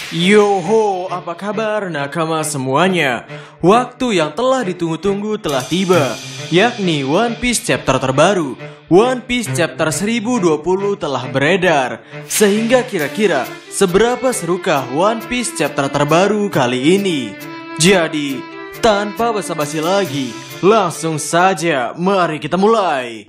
Yoho, apa kabar nakama semuanya? Waktu yang telah ditunggu-tunggu telah tiba, yakni One Piece chapter terbaru. One Piece chapter 1020 telah beredar. Sehingga kira-kira seberapa serukah One Piece chapter terbaru kali ini? Jadi, tanpa basa-basi lagi, langsung saja mari kita mulai.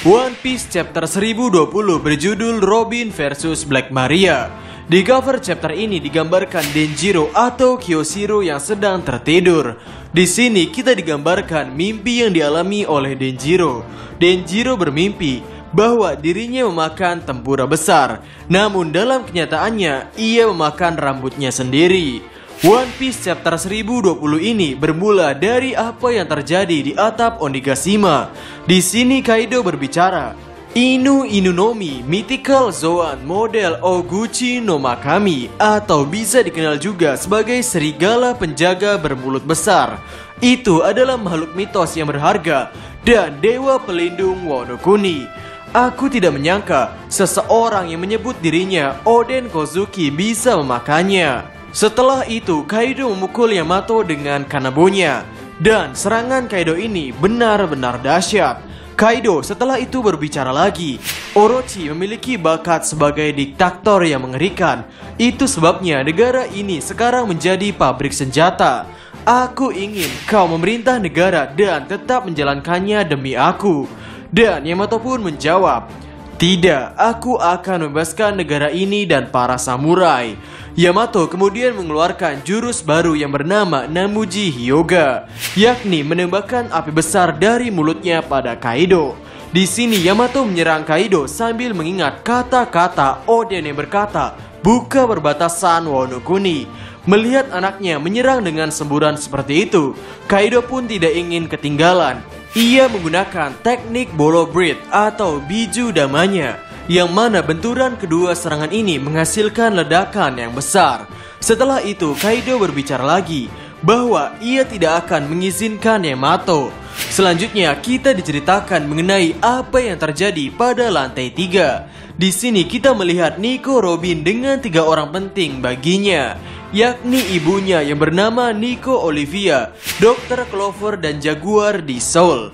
One Piece chapter 1020 berjudul Robin vs Black Maria. Di cover chapter ini digambarkan Denjiro atau Kyoshiro yang sedang tertidur. Di sini kita digambarkan mimpi yang dialami oleh Denjiro. Denjiro bermimpi bahwa dirinya memakan tempura besar, namun dalam kenyataannya ia memakan rambutnya sendiri. One Piece chapter 1020 ini bermula dari apa yang terjadi di atap Onigashima. Di sini Kaido berbicara, Inu Inunomi Mythical Zoan model Oguchi no Makami, atau bisa dikenal juga sebagai serigala penjaga bermulut besar. Itu adalah makhluk mitos yang berharga dan dewa pelindung Wano Kuni. Aku tidak menyangka seseorang yang menyebut dirinya Oden Kozuki bisa memakannya. Setelah itu Kaido memukul Yamato dengan kanabonya, dan serangan Kaido ini benar-benar dahsyat. Kaido setelah itu berbicara lagi, Orochi memiliki bakat sebagai diktator yang mengerikan. Itu sebabnya negara ini sekarang menjadi pabrik senjata. Aku ingin kau memerintah negara dan tetap menjalankannya demi aku. Dan Yamato pun menjawab, tidak, aku akan membebaskan negara ini dan para samurai. Yamato kemudian mengeluarkan jurus baru yang bernama Namuji Hyoga, yakni menembakkan api besar dari mulutnya pada Kaido. Di sini Yamato menyerang Kaido sambil mengingat kata-kata Oden yang berkata, buka perbatasan Wano Kuni. Melihat anaknya menyerang dengan semburan seperti itu, Kaido pun tidak ingin ketinggalan. Ia menggunakan teknik Bolo Breath atau biju damanya, yang mana benturan kedua serangan ini menghasilkan ledakan yang besar. Setelah itu Kaido berbicara lagi bahwa ia tidak akan mengizinkan Yamato. Selanjutnya kita diceritakan mengenai apa yang terjadi pada lantai 3. Di sini kita melihat Nico Robin dengan 3 orang penting baginya, yakni ibunya yang bernama Nico Olivia, Dr. Clover, dan Jaguar di Seoul.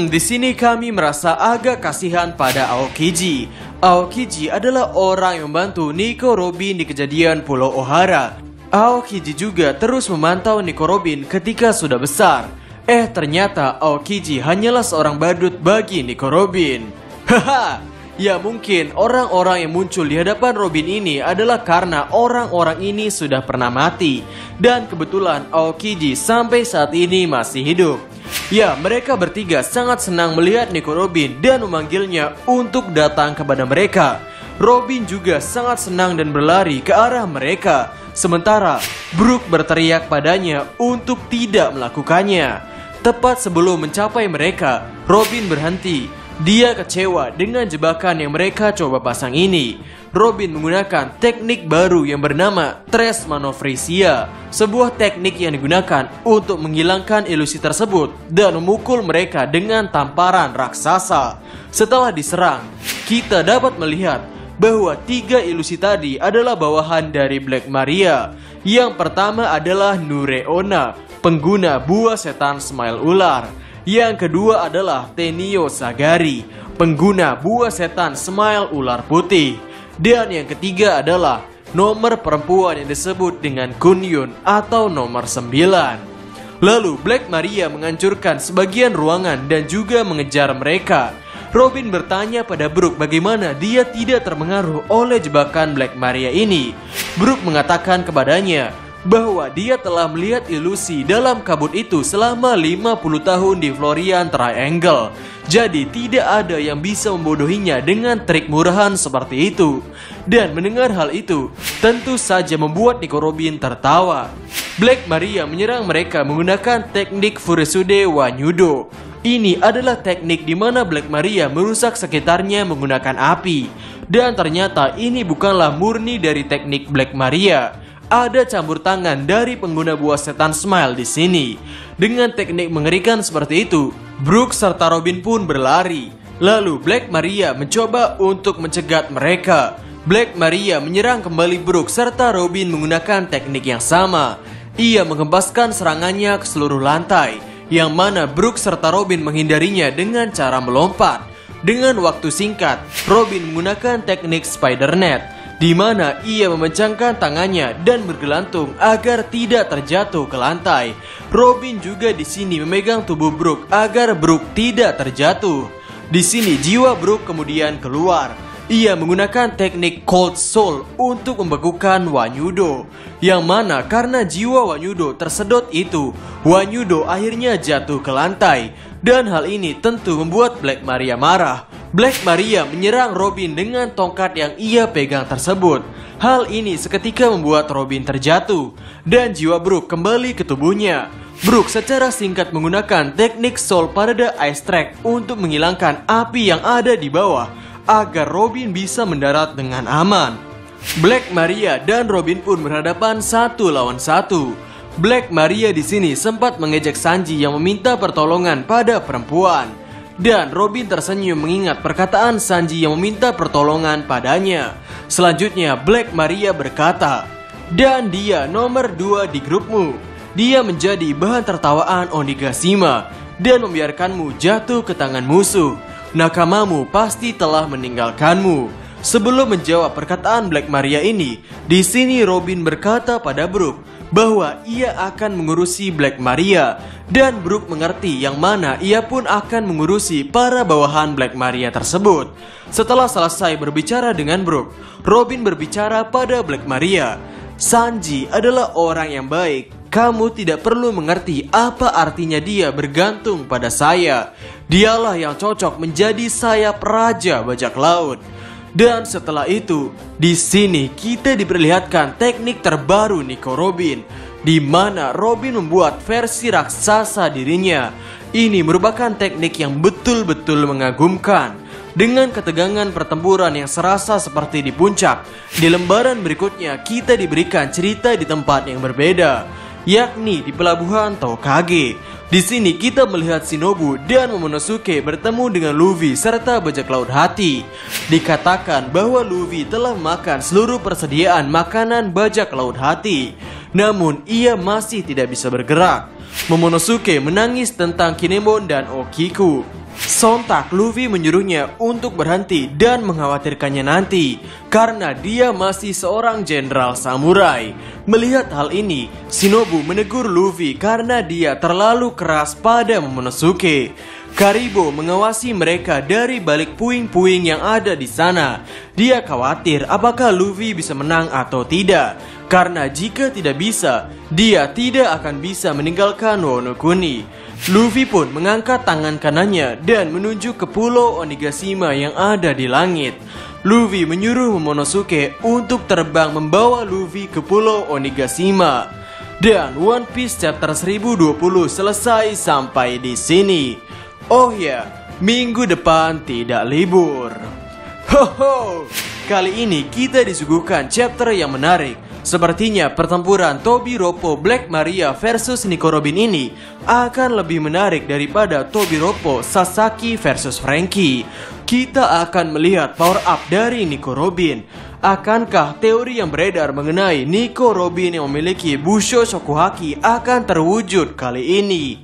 Di sini kami merasa agak kasihan pada Aokiji. Aokiji adalah orang yang membantu Nico Robin di kejadian Pulau Ohara. Aokiji juga terus memantau Nico Robin ketika sudah besar. Ternyata Aokiji hanyalah seorang badut bagi Nico Robin. Haha. Ya mungkin orang-orang yang muncul di hadapan Robin ini adalah karena orang-orang ini sudah pernah mati. Dan kebetulan Aokiji sampai saat ini masih hidup. Ya, mereka bertiga sangat senang melihat Nico Robin dan memanggilnya untuk datang kepada mereka. Robin juga sangat senang dan berlari ke arah mereka. Sementara Brook berteriak padanya untuk tidak melakukannya. Tepat sebelum mencapai mereka, Robin berhenti. Dia kecewa dengan jebakan yang mereka coba pasang ini. Robin menggunakan teknik baru yang bernama Tres Manovresia, sebuah teknik yang digunakan untuk menghilangkan ilusi tersebut dan memukul mereka dengan tamparan raksasa. Setelah diserang, kita dapat melihat bahwa 3 ilusi tadi adalah bawahan dari Black Maria. Yang pertama adalah Nureona, pengguna buah setan Smile Ular. Yang kedua adalah Tenio Sagari, pengguna buah setan Smile Ular Putih. Dan yang ketiga adalah nomor perempuan yang disebut dengan Kunyun atau nomor 9. Lalu Black Maria menghancurkan sebagian ruangan dan juga mengejar mereka. Robin bertanya pada Brook bagaimana dia tidak terpengaruh oleh jebakan Black Maria ini. Brook mengatakan kepadanya bahwa dia telah melihat ilusi dalam kabut itu selama 50 tahun di Florian Triangle. Jadi tidak ada yang bisa membodohinya dengan trik murahan seperti itu. Dan mendengar hal itu tentu saja membuat Nico Robin tertawa. Black Maria menyerang mereka menggunakan teknik Furesude Wanyudo. Ini adalah teknik di mana Black Maria merusak sekitarnya menggunakan api. Dan ternyata ini bukanlah murni dari teknik Black Maria. Ada campur tangan dari pengguna buah setan Smile di sini. Dengan teknik mengerikan seperti itu, Brook serta Robin pun berlari. Lalu Black Maria mencoba untuk mencegat mereka. Black Maria menyerang kembali Brook serta Robin menggunakan teknik yang sama. Ia menghempaskan serangannya ke seluruh lantai, yang mana Brook serta Robin menghindarinya dengan cara melompat. Dengan waktu singkat, Robin menggunakan teknik Spider Net, di mana ia memecahkan tangannya dan bergelantung agar tidak terjatuh ke lantai. Robin juga di sini memegang tubuh Brook agar Brook tidak terjatuh. Di sini jiwa Brook kemudian keluar. Ia menggunakan teknik Cold Soul untuk membekukan Wanyudo, yang mana karena jiwa Wanyudo tersedot itu, Wanyudo akhirnya jatuh ke lantai. Dan hal ini tentu membuat Black Maria marah. Black Maria menyerang Robin dengan tongkat yang ia pegang tersebut. Hal ini seketika membuat Robin terjatuh dan jiwa Brook kembali ke tubuhnya. Brook secara singkat menggunakan teknik Soul Parade Ice Track untuk menghilangkan api yang ada di bawah agar Robin bisa mendarat dengan aman. Black Maria dan Robin pun berhadapan 1 lawan 1. Black Maria di sini sempat mengejek Sanji yang meminta pertolongan pada perempuan. Dan Robin tersenyum mengingat perkataan Sanji yang meminta pertolongan padanya. Selanjutnya Black Maria berkata, "Dan dia nomor 2 di grupmu. Dia menjadi bahan tertawaan Onigashima dan membiarkanmu jatuh ke tangan musuh. Nakamamu pasti telah meninggalkanmu." Sebelum menjawab perkataan Black Maria ini, di sini Robin berkata pada Brook bahwa ia akan mengurusi Black Maria, dan Brook mengerti yang mana ia pun akan mengurusi para bawahan Black Maria tersebut. Setelah selesai berbicara dengan Brook, Robin berbicara pada Black Maria, "Sanji adalah orang yang baik. Kamu tidak perlu mengerti apa artinya dia bergantung pada saya. Dialah yang cocok menjadi sayap Raja Bajak Laut." Dan setelah itu, di sini kita diperlihatkan teknik terbaru Nico Robin, di mana Robin membuat versi raksasa dirinya. Ini merupakan teknik yang betul-betul mengagumkan. Dengan ketegangan pertempuran yang serasa seperti di puncak, di lembaran berikutnya kita diberikan cerita di tempat yang berbeda, yakni di pelabuhan Tokage. Di sini kita melihat Shinobu dan Momonosuke bertemu dengan Luffy serta bajak laut hati. Dikatakan bahwa Luffy telah makan seluruh persediaan makanan bajak laut hati, namun ia masih tidak bisa bergerak. Momonosuke menangis tentang Kinemon dan Okiku. Sontak Luffy menyuruhnya untuk berhenti dan mengkhawatirkannya nanti, karena dia masih seorang jenderal samurai. Melihat hal ini, Shinobu menegur Luffy karena dia terlalu keras pada Momonosuke. Karibo mengawasi mereka dari balik puing-puing yang ada di sana. Dia khawatir apakah Luffy bisa menang atau tidak, karena jika tidak bisa, dia tidak akan bisa meninggalkan Wano Kuni. Luffy pun mengangkat tangan kanannya dan menunjuk ke pulau Onigashima yang ada di langit. Luffy menyuruh Momonosuke untuk terbang membawa Luffy ke pulau Onigashima. Dan One Piece chapter 1020 selesai sampai di sini. Oh ya, minggu depan tidak libur. Hoho, kali ini kita disuguhkan chapter yang menarik. Sepertinya pertempuran Tobiropo Black Maria versus Nico Robin ini akan lebih menarik daripada Tobiropo Sasaki versus Franky. Kita akan melihat power up dari Nico Robin. Akankah teori yang beredar mengenai Nico Robin yang memiliki Busho Shokuhaki akan terwujud kali ini?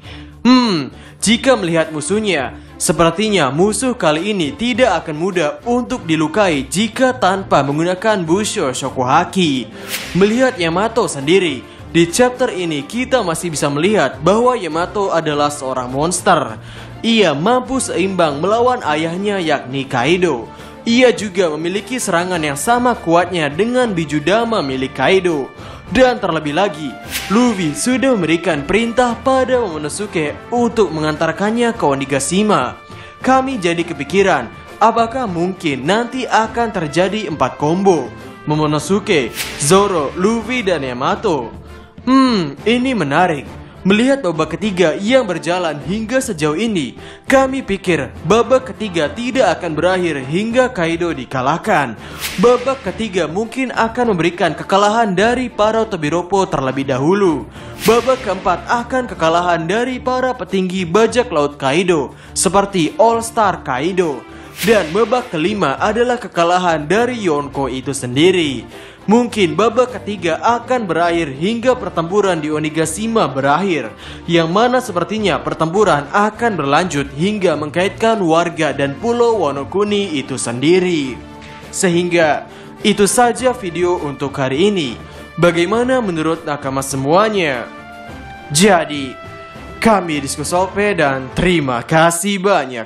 Jika melihat musuhnya, sepertinya musuh kali ini tidak akan mudah untuk dilukai jika tanpa menggunakan Busho Shokuhaki. Melihat Yamato sendiri, di chapter ini kita masih bisa melihat bahwa Yamato adalah seorang monster. Ia mampu seimbang melawan ayahnya yakni Kaido. Ia juga memiliki serangan yang sama kuatnya dengan biju dama milik Kaido. Dan terlebih lagi, Luffy sudah memberikan perintah pada Momonosuke untuk mengantarkannya ke Onigashima. Kami jadi kepikiran, apakah mungkin nanti akan terjadi 4 combo Momonosuke, Zoro, Luffy, dan Yamato? Ini menarik. Melihat babak ketiga yang berjalan hingga sejauh ini, kami pikir babak ketiga tidak akan berakhir hingga Kaido dikalahkan. Babak ketiga mungkin akan memberikan kekalahan dari para Tobiropo terlebih dahulu. babak keempat akan kekalahan dari para petinggi bajak laut Kaido seperti All Star Kaido. Dan babak kelima adalah kekalahan dari Yonko itu sendiri. Mungkin babak ketiga akan berakhir hingga pertempuran di Onigashima berakhir, yang mana sepertinya pertempuran akan berlanjut hingga mengkaitkan warga dan pulau Wano Kuni itu sendiri. Sehingga itu saja video untuk hari ini. Bagaimana menurut nakama semuanya? Jadi, kami Diskusope dan terima kasih banyak.